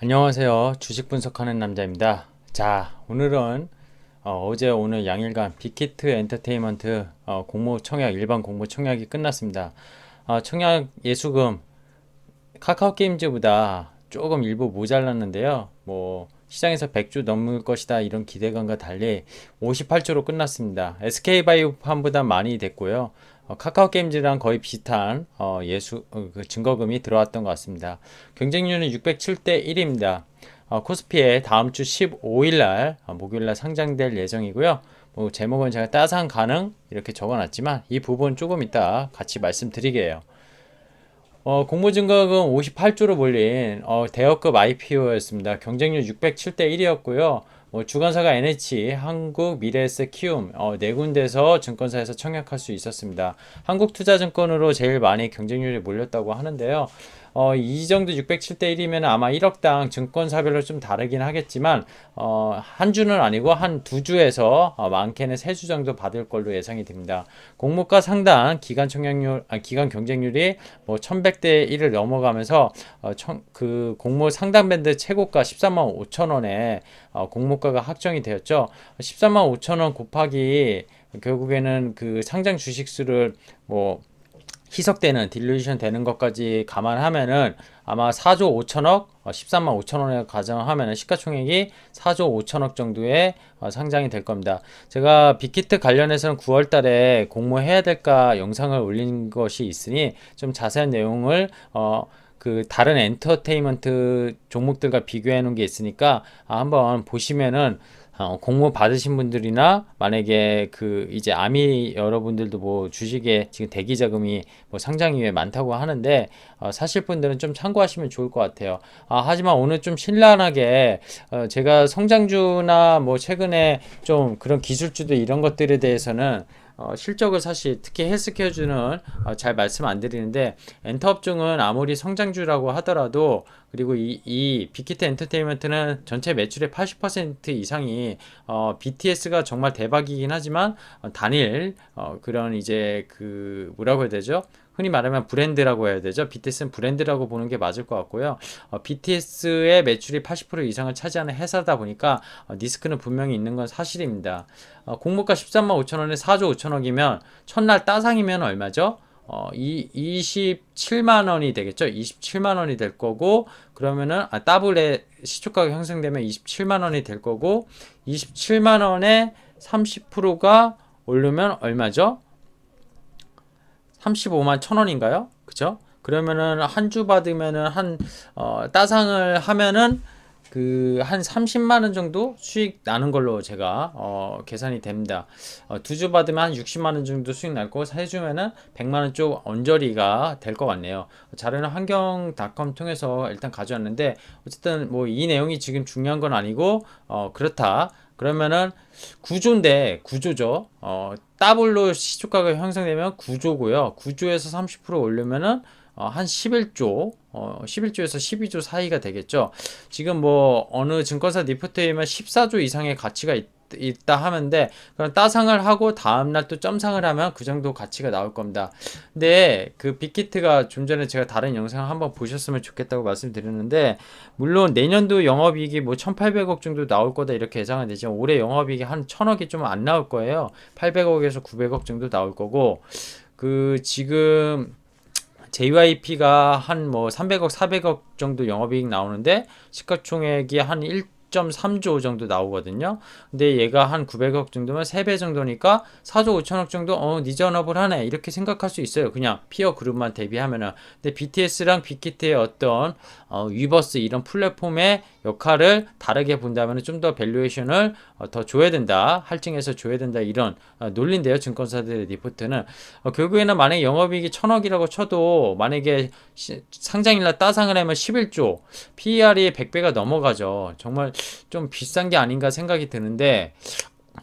안녕하세요. 주식 분석하는 남자입니다. 자, 오늘은 어제 오늘 양일간 빅히트 엔터테인먼트 공모 청약 일반 공모 청약이 끝났습니다. 청약 예수금 카카오 게임즈보다 조금 일부 모자랐는데요. 뭐 시장에서 100주 넘을 것이다 이런 기대감과 달리 58주로 끝났습니다. SK바이오팜보다 많이 됐고요. 카카오 게임즈랑 거의 비슷한 그 증거금이 들어왔던 것 같습니다. 경쟁률은 607대 1입니다. 코스피에 다음 주 15일 날 목요일 날 상장될 예정이고요. 뭐 제목은 제가 따상 가능 이렇게 적어놨지만 이 부분 조금 이따 같이 말씀드리게요. 공모증거금 58조로 몰린 대여급 IPO였습니다. 경쟁률 607대 1이었고요. 주관사가 NH, 한국, 미래에셋, 키움 네 군데서 증권사에서 청약할 수 있었습니다. 한국투자증권으로 제일 많이 경쟁률이 몰렸다고 하는데요. 이 정도 607대 1이면 아마 1억당 증권사별로 좀 다르긴 하겠지만 한 주는 아니고 한 두 주에서 많게는 세 주 정도 받을 걸로 예상이 됩니다. 공모가 상당 기간 청약률 기간 경쟁률이 뭐 1100대 1을 넘어가면서 그 공모 상당 밴드 최고가 13만 5천 원에 공모가가 확정이 되었죠. 13만 5천 원 곱하기 결국에는 그 상장 주식수를 뭐 희석되는 딜루션 되는 것까지 감안하면은 아마 4조 5천억 13만 5천 원에 가정하면은 시가총액이 4조 5천억 정도의 상장이 될 겁니다. 제가 빅히트 관련해서는 9월 달에 공모해야 될까 영상을 올린 것이 있으니 좀 자세한 내용을 그 다른 엔터테인먼트 종목들과 비교해 놓은 게 있으니까 한번 보시면은 공모 받으신 분들이나 만약에 그 이제 아미 여러분들도 뭐 주식에 지금 대기 자금이 뭐 상장 이후에 많다고 하는데 사실 분들은 좀 참고하시면 좋을 것 같아요. 하지만 오늘 좀 신랄하게 제가 성장주나 뭐 최근에 좀 그런 기술주들 이런 것들에 대해서는 실적을 사실 특히 헬스케어주는 잘 말씀 안 드리는데 엔터업종은 아무리 성장주라고 하더라도 그리고 이 빅히트 엔터테인먼트는 전체 매출의 80% 이상이 BTS가 정말 대박이긴 하지만 단일 그런 이제 그 뭐라고 해야 되죠? 흔히 말하면 브랜드라고 해야 되죠. BTS는 브랜드라고 보는 게 맞을 것 같고요. BTS의 매출이 80% 이상을 차지하는 회사다 보니까 리스크는 분명히 있는 건 사실입니다. 공모가 13만 5천 원에 4조 5천억이면 첫날 따상이면 얼마죠? 27만 원이 되겠죠. 27만 원이 될 거고 그러면은 더블의 시초가가 형성되면 27만 원이 될 거고 27만 원에 30%가 오르면 얼마죠? 35만 천 원인가요? 그죠? 그러면은 한 주 받으면은 따상을 하면은 그 한 30만 원 정도 수익 나는 걸로 제가 계산이 됩니다. 두 주 받으면 한 60만 원 정도 수익 날 거고 세 주면은 100만 원 쪽 언저리가 될 것 같네요. 자료는 환경닷컴 통해서 일단 가져왔는데 어쨌든 뭐 이 내용이 지금 중요한 건 아니고 그렇다. 그러면은 구조죠. 더블로 시초가가 형성되면 구조고요. 구조에서 30% 올리면은 한 11조, 11조에서 12조 사이가 되겠죠. 지금 뭐 어느 증권사 리포트에면 14조 이상의 가치가 있다 하는데 그럼 따상을 하고 다음날 또 점상을 하면 그 정도 가치가 나올 겁니다. 근데 그 빅히트가 좀 전에 제가 다른 영상 한번 보셨으면 좋겠다고 말씀드렸는데 물론 내년도 영업이익이 뭐 1,800억 정도 나올 거다 이렇게 예상은 되지만 올해 영업이익이 한 1,000억이 좀 안 나올 거예요. 800억에서 900억 정도 나올 거고 그 지금 JYP가 한 뭐 300억, 400억 정도 영업이익 나오는데 시가총액이 한 1.3조 정도 나오거든요. 근데 얘가 한 900억 정도면 3배 정도니까 4조 5천억 정도 리저너블 하네 이렇게 생각할 수 있어요. 그냥 피어 그룹만 대비하면은. 근데 BTS랑 빅히트의 어떤 위버스 이런 플랫폼의 역할을 다르게 본다면 좀 더 밸류에이션을 더 줘야 된다. 할증해서 줘야 된다. 이런 논리인데요. 증권사들의 리포트는 결국에는 만약에 영업이익이 1,000억이라고 쳐도 만약에 상장일날 따상을 하면 11조 PER이 100배가 넘어가죠. 정말 좀 비싼 게 아닌가 생각이 드는데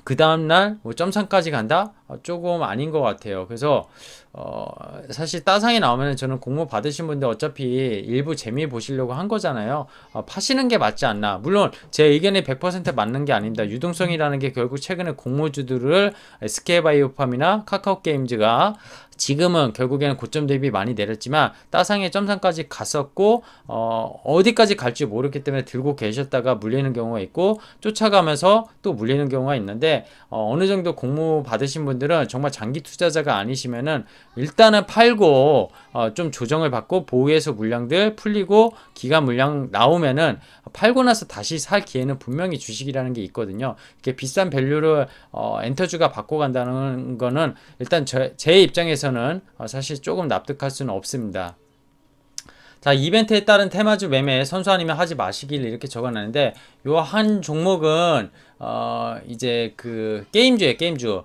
그 다음날 뭐 점상까지 간다? 조금 아닌 것 같아요. 그래서 사실 따상이 나오면 저는 공모 받으신 분들 어차피 일부 재미 보시려고 한 거잖아요. 파시는 게 맞지 않나. 물론 제 의견이 100% 맞는 게 아닙니다. 유동성이라는 게 결국 최근에 공모주들을 SK바이오팜이나 카카오게임즈가 지금은 결국에는 고점 대비 많이 내렸지만 따상의 점상까지 갔었고 어디까지 갈지 모르기 때문에 들고 계셨다가 물리는 경우가 있고 쫓아가면서 또 물리는 경우가 있는데 어느 정도 공모 받으신 분들은 정말 장기 투자자가 아니시면은 일단은 팔고 좀 조정을 받고 보유해서 물량들 풀리고 기간 물량 나오면은 팔고 나서 다시 살 기회는 분명히 주식이라는 게 있거든요. 이렇게 비싼 밸류를 엔터주가 받고 간다는 거는 일단 제 입장에서는 사실 조금 납득할 수는 없습니다. 자, 이벤트에 따른 테마주 매매 선수 아니면 하지 마시길 이렇게 적어놨는데 요 한 종목은 이제 그 게임주예요. 게임주.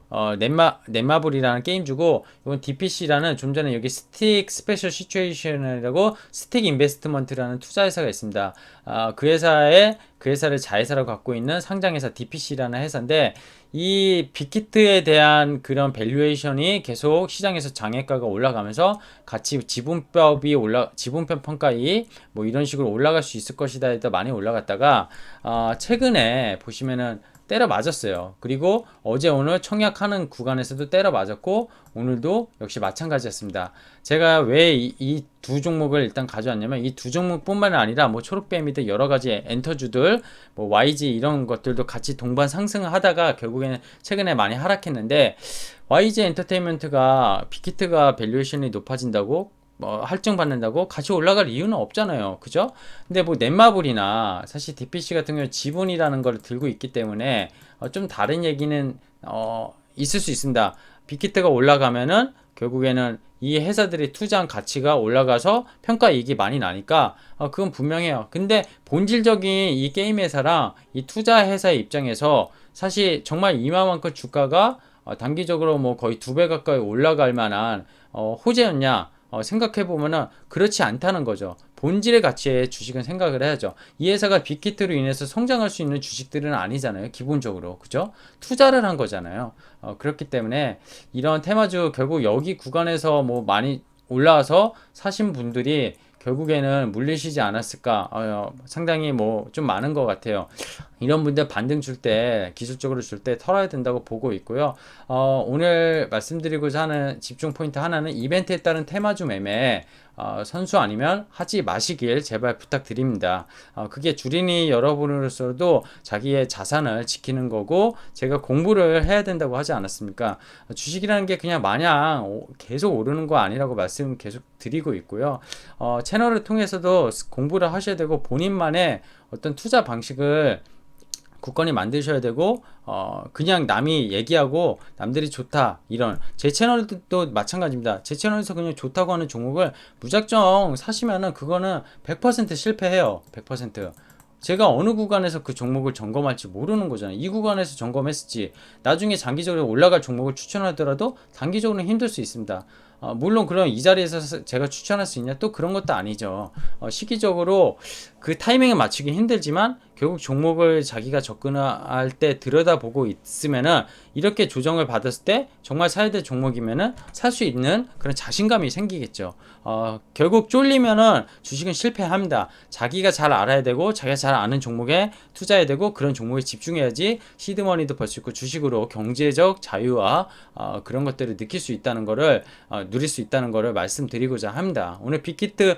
넷마블이라는 게임주고 이건 DPC라는 좀 전에 여기 스틱 스페셜 시츄에이션이라고 스틱 인베스트먼트라는 투자회사가 있습니다. 그 회사를 자회사로 갖고 있는 상장회사 DPC라는 회사인데 이 빅히트에 대한 그런 밸류에이션이 계속 시장에서 장외가가 올라가면서 같이 지분편 평가이 뭐 이런 식으로 올라갈 수 있을 것이다 해서 많이 올라갔다가 최근에 보시면은 때려 맞았어요. 그리고 어제 오늘 청약하는 구간에서도 때려 맞았고 오늘도 역시 마찬가지였습니다. 제가 왜 이 두 종목을 일단 가져왔냐면 이 두 종목뿐만 아니라 뭐 초록뱀이든 여러 가지 엔터주들 뭐 YG 이런 것들도 같이 동반 상승을 하다가 결국에는 최근에 많이 하락했는데 YG 엔터테인먼트가 빅히트가 밸류에이션이 높아진다고 뭐 할증받는다고 같이 올라갈 이유는 없잖아요. 그죠? 근데 뭐 넷마블이나 사실 DPC 같은 경우는 지분이라는 걸 들고 있기 때문에 좀 다른 얘기는 있을 수 있습니다. 빅히트가 올라가면은 결국에는 이 회사들이 투자한 가치가 올라가서 평가 이익이 많이 나니까 그건 분명해요. 근데 본질적인 이 게임 회사랑 이 투자 회사의 입장에서 사실 정말 이만큼 주가가 단기적으로 뭐 거의 2배 가까이 올라갈 만한 호재였냐? 생각해보면은 그렇지 않다는 거죠. 본질의 가치의 주식은 생각을 해야죠. 이 회사가 빅히트로 인해서 성장할 수 있는 주식들은 아니잖아요. 기본적으로. 그죠? 투자를 한 거잖아요. 그렇기 때문에 이런 테마주 결국 여기 구간에서 뭐 많이 올라와서 사신 분들이 결국에는 물리시지 않았을까 상당히 뭐 좀 많은 것 같아요. 이런 분들 반등 줄 때 기술적으로 줄 때 털어야 된다고 보고 있고요. 오늘 말씀드리고자 하는 집중 포인트 하나는 이벤트에 따른 테마주 매매 선수 아니면 하지 마시길 제발 부탁드립니다. 그게 주린이 여러분으로서도 자기의 자산을 지키는 거고 제가 공부를 해야 된다고 하지 않았습니까? 주식이라는 게 그냥 마냥 계속 오르는 거 아니라고 말씀 계속 드리고 있고요. 채널을 통해서도 공부를 하셔야 되고 본인만의 어떤 투자 방식을 굳건히 만드셔야 되고 그냥 남이 얘기하고 남들이 좋다 이런 제 채널도 마찬가지입니다. 제 채널에서 그냥 좋다고 하는 종목을 무작정 사시면은 그거는 100% 실패해요. 100%. 제가 어느 구간에서 그 종목을 점검할지 모르는 거잖아요. 이 구간에서 점검했을지 나중에 장기적으로 올라갈 종목을 추천하더라도 단기적으로는 힘들 수 있습니다. 물론 그럼 이 자리에서 제가 추천할 수 있냐? 또 그런 것도 아니죠. 시기적으로 그 타이밍에 맞추기 힘들지만 결국 종목을 자기가 접근할 때 들여다보고 있으면은 이렇게 조정을 받았을 때 정말 사야 될 종목이면은 살 수 있는 그런 자신감이 생기겠죠. 결국 쫄리면은 주식은 실패합니다. 자기가 잘 알아야 되고 자기가 잘 아는 종목에 투자해야 되고 그런 종목에 집중해야지 시드머니도 벌 수 있고 주식으로 경제적 자유와 그런 것들을 느낄 수 있다는 거를 누릴 수 있다는 거를 말씀드리고자 합니다. 오늘 빅히트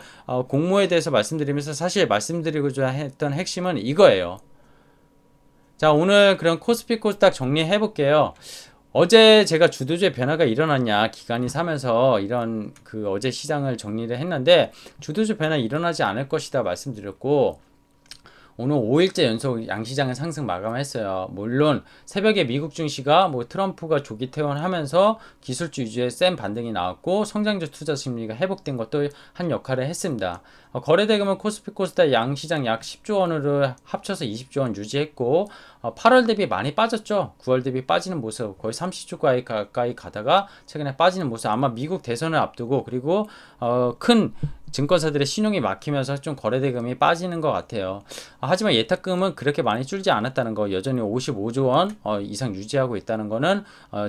공모에 대해서 말씀드리면서 사실 말씀드리고자 했던 핵심은 이거예요. 자, 오늘 그런 코스피 코스닥 정리해 볼게요. 어제 제가 주도주의 변화가 일어났냐 기간이 사면서 이런 그 어제 시장을 정리를 했는데 주도주 변화 일어나지 않을 것이다 말씀드렸고 오늘 5일째 연속 양시장은 상승 마감했어요. 물론 새벽에 미국 증시가 뭐 트럼프가 조기 퇴원하면서 기술주 위주의 센 반등이 나왔고 성장주 투자 심리가 회복된 것도 한 역할을 했습니다. 거래대금은 코스피 코스닥 양시장 약 10조 원으로 합쳐서 20조 원 유지했고 8월 대비 많이 빠졌죠. 9월 대비 빠지는 모습 거의 30조 가까이 가다가 최근에 빠지는 모습 아마 미국 대선을 앞두고 그리고 큰 증권사들의 신용이 막히면서 좀 거래대금이 빠지는 것 같아요. 하지만 예탁금은 그렇게 많이 줄지 않았다는 거 여전히 55조 원 이상 유지하고 있다는 거는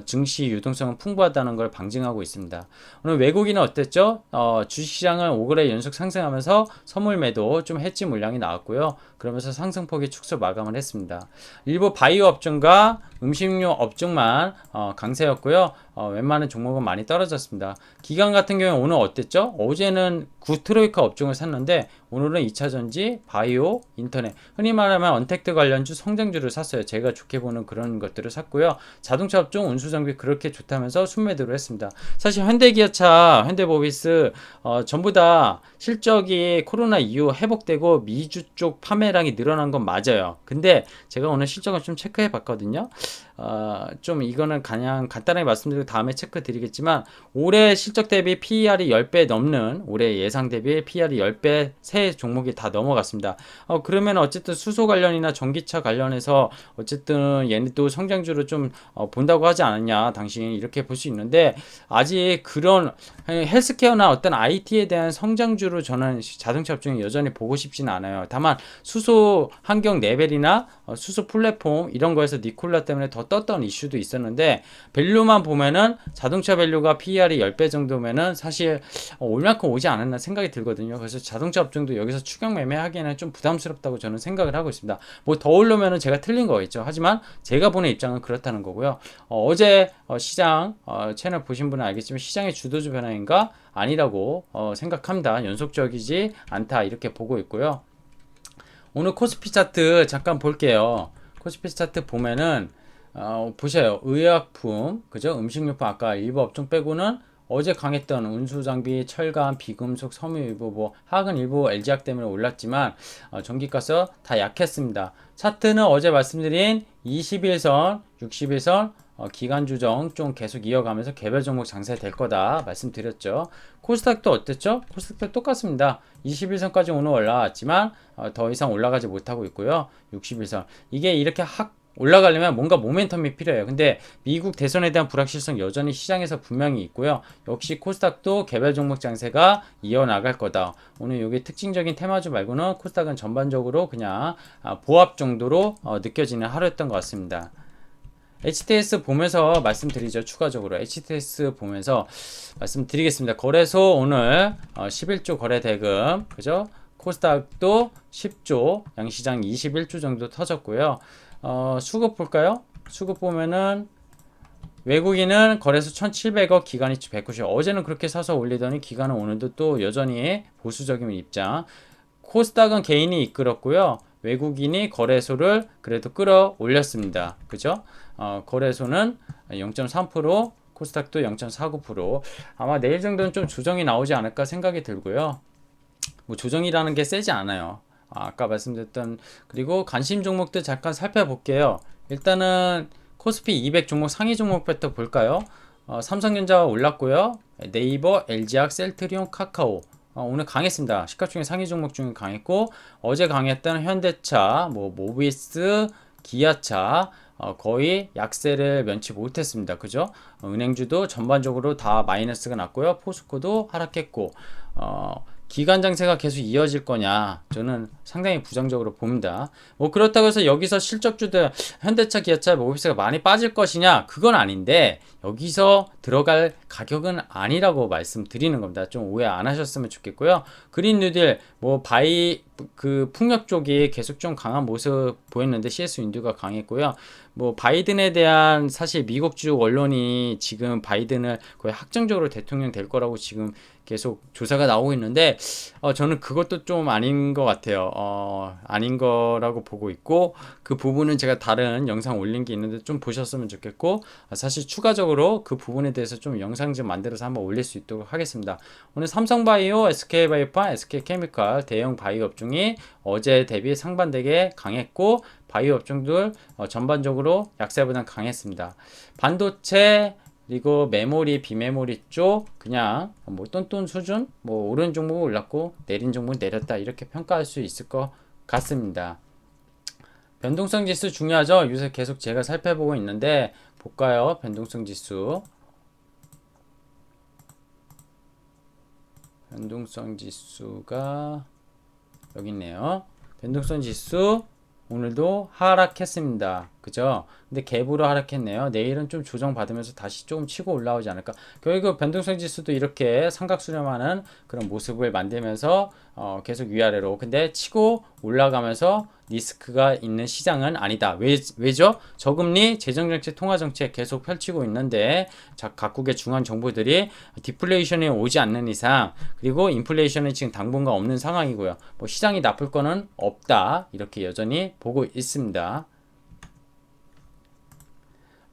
증시 유동성은 풍부하다는 걸 방증하고 있습니다. 오늘 외국인은 어땠죠? 주식시장은 5거래 연속 상승하면서 선물 매도 좀 해지 물량이 나왔고요. 그러면서 상승폭이 축소 마감을 했습니다. 일부 바이오 업종과 음식료 업종만 강세였고요. 웬만한 종목은 많이 떨어졌습니다. 기관 같은 경우는 오늘 어땠죠? 어제는 구트로이카 업종을 샀는데 오늘은 2차전지, 바이오, 인터넷, 흔히 말하면 언택트 관련주, 성장주를 샀어요. 제가 좋게 보는 그런 것들을 샀고요. 자동차 업종, 운수장비 그렇게 좋다면서 순매도를 했습니다. 사실 현대기아차, 현대모비스 전부 다 실적이 코로나 이후 회복되고 미주 쪽 판매량이 늘어난 건 맞아요. 근데 제가 오늘 실적을 좀 체크해 봤거든요. 좀 이거는 그냥 간단하게 말씀드리고 다음에 체크 드리겠지만 올해 실적 대비 PER이 10배 넘는 올해 예상 대비 PER이 10배 새 종목이 다 넘어갔습니다. 그러면 어쨌든 수소 관련이나 전기차 관련해서 어쨌든 얘네도 성장주를 좀 본다고 하지 않았냐 당신 이렇게 볼 수 있는데 아직 그런 헬스케어나 어떤 IT에 대한 성장주로 저는 자동차 업종에 여전히 보고 싶지는 않아요. 다만 수소 환경 레벨이나 수소 플랫폼 이런 거에서 니콜라 때문에 더 떴던 이슈도 있었는데 밸류만 보면은 자동차 밸류가 PER이 10배 정도면은 사실 올 만큼 오지 않았나 생각이 들거든요. 그래서 자동차 업종도 여기서 추격 매매하기에는 좀 부담스럽다고 저는 생각을 하고 있습니다. 뭐 더 오르면은 제가 틀린 거겠죠. 하지만 제가 보는 입장은 그렇다는 거고요. 어제 시장 채널 보신 분은 알겠지만 시장의 주도주 변화인가 아니라고 생각합니다. 연속적이지 않다 이렇게 보고 있고요. 오늘 코스피 차트 잠깐 볼게요. 코스피 차트 보면은 보세요. 의약품, 그죠? 음식료품 아까 일부 업종 빼고는 어제 강했던 운수장비, 철강, 비금속, 섬유 일부, 뭐 화학은 일부 LG화학 때문에 올랐지만 전기가스 다 약했습니다. 차트는 어제 말씀드린 21선, 61선 기간 조정 좀 계속 이어가면서 개별 종목 장세될 거다 말씀드렸죠. 코스닥도 어땠죠? 코스닥도 똑같습니다. 21선까지 오늘 올라왔지만 더 이상 올라가지 못하고 있고요. 61선 이게 이렇게 올라가려면 뭔가 모멘텀이 필요해요. 근데 미국 대선에 대한 불확실성 여전히 시장에서 분명히 있고요. 역시 코스닥도 개별 종목 장세가 이어나갈 거다. 오늘 여기 특징적인 테마주 말고는 코스닥은 전반적으로 그냥 보합 정도로 느껴지는 하루였던 것 같습니다. HTS 보면서 말씀드리죠. 추가적으로 HTS 보면서 말씀드리겠습니다. 거래소 오늘 11조 거래 대금, 그죠? 코스닥도 10조, 양시장 21조 정도 터졌고요. 수급 볼까요? 수급 보면은 외국인은 거래소 1,700억, 기관이 190억. 어제는 그렇게 사서 올리더니 기관은 오늘도 또 여전히 보수적인 입장. 코스닥은 개인이 이끌었고요. 외국인이 거래소를 그래도 끌어올렸습니다. 그죠? 거래소는 0.3%, 코스닥도 0.49%. 아마 내일 정도는 좀 조정이 나오지 않을까 생각이 들고요. 뭐 조정이라는 게 세지 않아요. 아까 말씀드렸던 그리고 관심 종목들 잠깐 살펴볼게요. 일단은 코스피 200 종목 상위 종목부터 볼까요? 삼성전자가 올랐고요. 네이버, LG화학, 셀트리온, 카카오 오늘 강했습니다. 시가총액 상위 종목 중에 강했고 어제 강했던 현대차, 뭐 모비스, 기아차 거의 약세를 면치 못했습니다. 그죠? 은행주도 전반적으로 다 마이너스가 났고요. 포스코도 하락했고 기간 장세가 계속 이어질 거냐 저는 상당히 부정적으로 봅니다. 뭐 그렇다고 해서 여기서 실적주들 현대차, 기아차, 모비스가 많이 빠질 것이냐 그건 아닌데 여기서 들어갈 가격은 아니라고 말씀드리는 겁니다. 좀 오해 안 하셨으면 좋겠고요. 그린 뉴딜 뭐 바이 그 풍력 쪽이 계속 좀 강한 모습 보였는데 CS 윈드가 강했고요. 뭐 바이든에 대한 사실 미국 주 언론이 지금 바이든을 거의 확정적으로 대통령 될 거라고 지금 계속 조사가 나오고 있는데 저는 그것도 좀 아닌 것 같아요. 아닌 거라고 보고 있고 그 부분은 제가 다른 영상 올린 게 있는데 좀 보셨으면 좋겠고 사실 추가적으로 그 부분에 대해서 좀 영상 좀 만들어서 한번 올릴 수 있도록 하겠습니다. 오늘 삼성바이오, SK바이오판, SK케미칼 대형 바이오 업종이 어제 대비 상반되게 강했고 바이오 업종들 전반적으로 약세보다 강했습니다. 반도체 그리고 메모리, 비메모리 쪽 그냥 뭐 똔똔 수준, 뭐 오른 종목은 올랐고 내린 종목은 내렸다 이렇게 평가할 수 있을 것 같습니다. 변동성 지수 중요하죠. 요새 계속 제가 살펴보고 있는데 볼까요? 변동성 지수. 변동성 지수가 여기 있네요. 변동성 지수 오늘도 하락했습니다. 그죠? 근데 갭으로 하락했네요. 내일은 좀 조정받으면서 다시 조금 치고 올라오지 않을까. 결국 변동성 지수도 이렇게 삼각 수렴하는 그런 모습을 만들면서 계속 위아래로 근데 치고 올라가면서 리스크가 있는 시장은 아니다. 왜죠? 저금리, 재정정책, 통화정책 계속 펼치고 있는데 각국의 중앙 정부들이 디플레이션이 오지 않는 이상, 그리고 인플레이션은 지금 당분간 없는 상황이고요. 뭐 시장이 나쁠 거는 없다. 이렇게 여전히 보고 있습니다.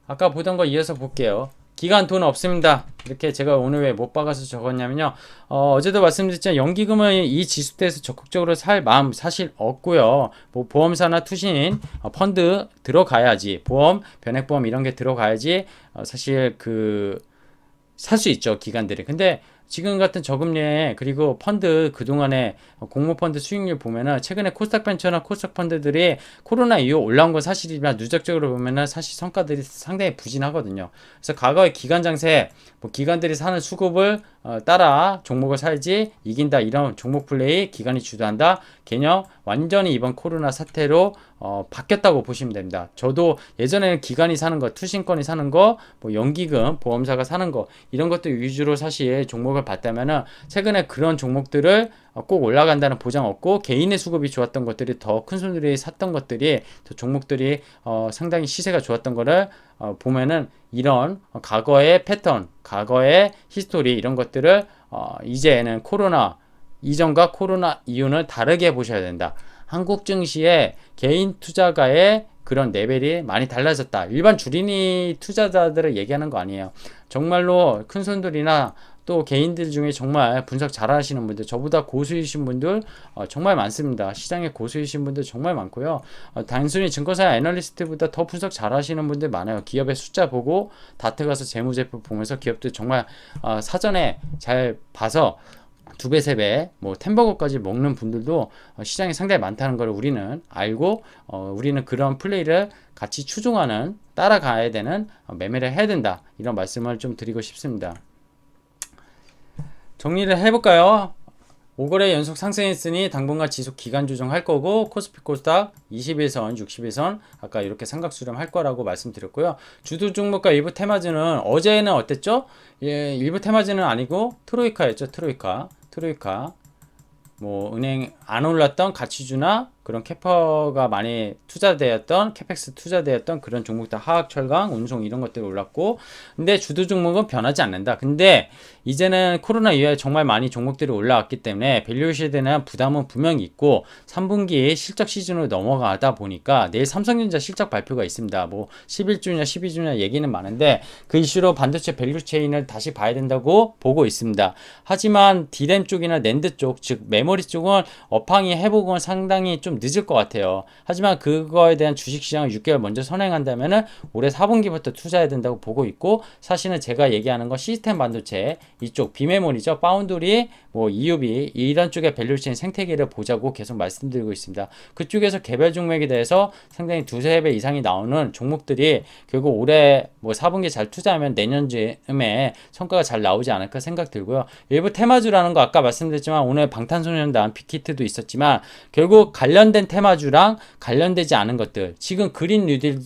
아까 보던 거 이어서 볼게요. 기간 돈 없습니다. 이렇게 제가 오늘 왜 못 박아서 적었냐면요. 어제도 말씀드렸지만 연기금은 이 지수대에서 적극적으로 살 마음 사실 없고요. 뭐 보험사나 투신, 펀드 들어가야지. 보험, 변액보험 이런 게 들어가야지. 사실 살 수 있죠, 기관들이. 근데 지금 같은 저금리에, 그리고 펀드 그동안에 공모펀드 수익률 보면은 최근에 코스닥 벤처나 코스닥 펀드들이 코로나 이후 올라온 건 사실이지만 누적적으로 보면은 사실 성과들이 상당히 부진하거든요. 그래서 과거의 기관 장세, 뭐 기관들이 사는 수급을 따라 종목을 사야지 이긴다, 이런 종목 플레이 기관이 주도한다 개념 완전히 이번 코로나 사태로 바뀌었다고 보시면 됩니다. 저도 예전에는 기관이 사는 거, 투신권이 사는 거, 뭐 연기금, 보험사가 사는 거 이런 것들 위주로 사실 종목을 봤다면은 최근에 그런 종목들을 꼭 올라간다는 보장 없고 개인의 수급이 좋았던 것들이, 더 큰 손들이 샀던 것들이, 더 종목들이 상당히 시세가 좋았던 거를 보면은 이런 과거의 패턴, 과거의 히스토리 이런 것들을 이제는 코로나 이전과 코로나 이후는 다르게 보셔야 된다. 한국 증시의 개인 투자가의 그런 레벨이 많이 달라졌다. 일반 주린이 투자자들을 얘기하는 거 아니에요. 정말로 큰 손들이나 또 개인들 중에 정말 분석 잘 하시는 분들, 저보다 고수이신 분들 정말 많습니다. 시장에 고수이신 분들 정말 많고요. 단순히 증권사 애널리스트보다 더 분석 잘 하시는 분들 많아요. 기업의 숫자 보고 다트 가서 재무제표 보면서 기업들 정말 사전에 잘 봐서 2배, 3배, 뭐 템버거까지 먹는 분들도 시장에 상당히 많다는 걸 우리는 알고 우리는 그런 플레이를 같이 추종하는, 따라가야 되는 매매를 해야 된다. 이런 말씀을 좀 드리고 싶습니다. 정리를 해볼까요? 5거래 연속 상승했으니 당분간 지속 기간 조정할 거고, 코스피 코스닥 21선, 61선 아까 이렇게 삼각 수렴할 거라고 말씀드렸고요. 주도 종목과 일부 테마주는 어제는 어땠죠? 예, 일부 테마주는 아니고 트로이카였죠. 트로이카 뭐 은행 안 올랐던 가치주나 그런 캐퍼가 많이 투자되었던, 캐펙스 투자되었던 그런 종목들, 화학, 철강, 운송 이런 것들이 올랐고, 근데 주도 종목은 변하지 않는다. 근데 이제는 코로나 이후에 정말 많이 종목들이 올라왔기 때문에 밸류에이션에 대한 부담은 분명히 있고, 3분기 실적 시즌으로 넘어가다 보니까 내일 삼성전자 실적 발표가 있습니다. 뭐 11주냐 12주냐 얘기는 많은데 그 이슈로 반도체 밸류체인을 다시 봐야 된다고 보고 있습니다. 하지만 D램 쪽이나 낸드 쪽, 즉 메모리 쪽은 업황이 회복은 상당히 좀 늦을 것 같아요. 하지만 그거에 대한 주식시장을 6개월 먼저 선행한다면은 올해 4분기부터 투자해야 된다고 보고 있고, 사실은 제가 얘기하는 건 시스템 반도체 이쪽 비메모리죠. 파운드리, 뭐 EUV 이런 쪽의 밸류체인 생태계를 보자고 계속 말씀드리고 있습니다. 그쪽에서 개별 종목에 대해서 상당히 2-3배 이상이 나오는 종목들이 결국 올해 뭐 4분기 잘 투자하면 내년쯤에 성과가 잘 나오지 않을까 생각 들고요. 일부 테마주라는 거 아까 말씀드렸지만 오늘 방탄소년단 빅히트도 있었지만 결국 관련된 테마주랑 관련되지 않은 것들, 지금 그린 뉴딜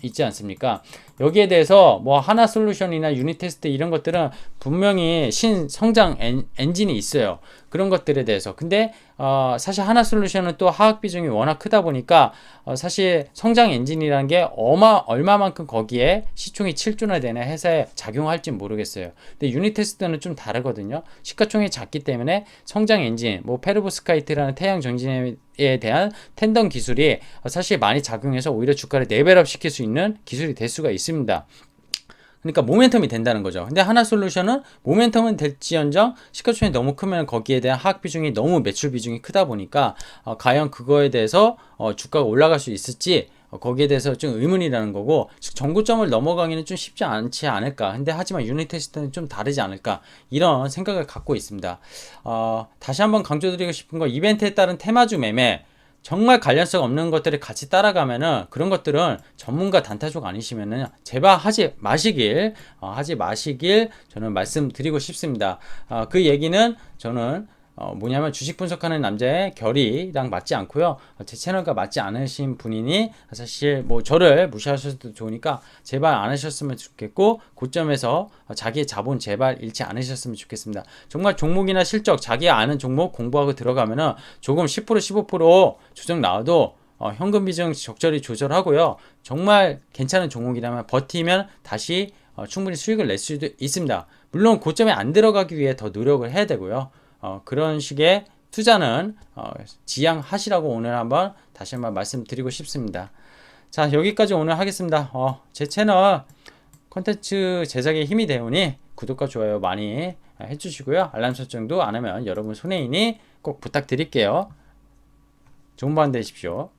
있지 않습니까? 여기에 대해서 뭐 하나솔루션이나 유니테스트 이런 것들은 분명히 신성장 엔진이 있어요. 그런 것들에 대해서. 근데 사실 하나솔루션은 또 화학 비중이 워낙 크다 보니까 사실 성장 엔진이라는 게 얼마만큼 거기에 시총이 7조나 되는 회사에 작용할지 모르겠어요. 근데 유니테스트는 좀 다르거든요. 시가총이 작기 때문에 성장 엔진, 뭐 페르보스카이트라는 태양 전지에 대한 텐덤 기술이 사실 많이 작용해서 오히려 주가를 레벨업 시킬 수 있는 기술이 될 수가 있습니다. 그러니까 모멘텀이 된다는 거죠. 근데 하나솔루션은 모멘텀은 될지언정 시가총이 너무 크면 거기에 대한 하락 비중이 너무 매출 비중이 크다 보니까 과연 그거에 대해서 주가가 올라갈 수 있을지 거기에 대해서 좀 의문이라는 거고, 즉 정고점을 넘어가기는 좀 쉽지 않지 않을까. 근데 하지만 유니테스트는 좀 다르지 않을까, 이런 생각을 갖고 있습니다. 다시 한번 강조드리고 싶은 건 이벤트에 따른 테마주 매매, 정말 관련성 없는 것들을 같이 따라가면은 그런 것들은 전문가 단타족 아니시면은 제발 하지 마시길 저는 말씀드리고 싶습니다. 그 얘기는 저는 뭐냐면 주식 분석하는 남자의 결이랑 맞지 않고요. 제 채널과 맞지 않으신 분이니 사실 뭐 저를 무시하셔도 좋으니까 제발 안 하셨으면 좋겠고, 고점에서 자기의 자본 제발 잃지 않으셨으면 좋겠습니다. 정말 종목이나 실적 자기 아는 종목 공부하고 들어가면은 조금 10% 15% 조정 나와도 현금 비중 적절히 조절하고요. 정말 괜찮은 종목이라면 버티면 다시 충분히 수익을 낼 수도 있습니다. 물론 고점에 안 들어가기 위해 더 노력을 해야 되고요. 그런 식의 투자는 지양하시라고 오늘 다시 한번 말씀드리고 싶습니다. 자, 여기까지 오늘 하겠습니다. 제 채널 컨텐츠 제작에 힘이 되오니 구독과 좋아요 많이 해주시고요. 알람 설정도 안 하면 여러분 손해이니 꼭 부탁드릴게요. 좋은 밤 되십시오.